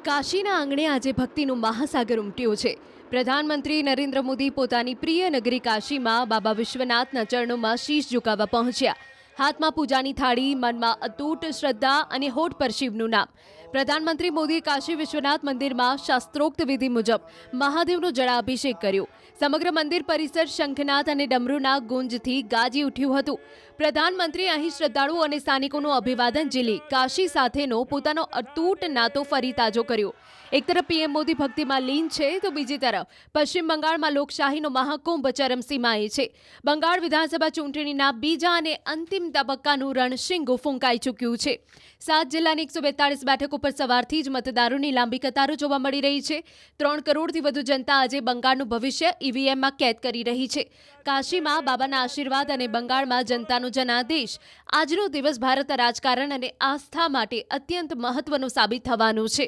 કાશીના આંગણે આજે ભક્તિનું મહાસાગર ઉમટ્યો છે। પ્રધાનમંત્રી નરેન્દ્ર મોદી પોતાની પ્રિય નગરી કાશીમાં બાબા વિશ્વનાથના ચરણોમાં શીશ ઝુકાવવા પહોંચ્યા। હાથમાં પૂજાની થાળી, મનમાં અતૂટ શ્રદ્ધા અને હોઠ પર શિવનું નામ। પ્રધાનમંત્રી મોદીએ કાશી વિશ્વનાથ મંદિરમાં શાસ્ત્રોક્ત વિધિ મુજબ મહાદેવનો જળાભિષેક કર્યો। સમગ્ર મંદિર પરિસર શંખનાદ અને ડમરૂના ગુંજથી ગાજી ઉઠ્યું હતું। પ્રધાનમંત્રીએ અહીં શ્રદ્ધાળુઓ અને સ્થાનિકોનું અભિવાદન ઝીલી કાશી સાથેનો પોતાનો અતૂટ નાતો ફરી તાજો કર્યો। એક તરફ પીએમ મોદી ભક્તિમાં લીન છે, તો બીજી તરફ પશ્ચિમ બંગાળમાં લોકશાહીનો મહાકુંભ ચરમસીમાએ છે। બંગાળ વિધાનસભા ચૂંટણીના બીજા અને અંતિમ તબક્કાનું રણશીંગું ફૂંકાઈ ચૂક્યું છે। 7 જિલ્લાની 142 બેઠકો પર સવારથી જ મતદારોની લાંબી કતારો જોવા મળી રહી છે। 3 કરોડથી વધુ જનતા આજે બંગાળનું ભવિષ્ય ઈવીએમમાં કેદ કરી રહી છે। કાશીમાં બાબાના આશીર્વાદ અને બંગાળમાં જનતાનો જનાદેશ। આજનો દિવસ ભારત રાજકારણ અને આસ્થા માટે અત્યંત મહત્વનો સાબિત થવાનો છે।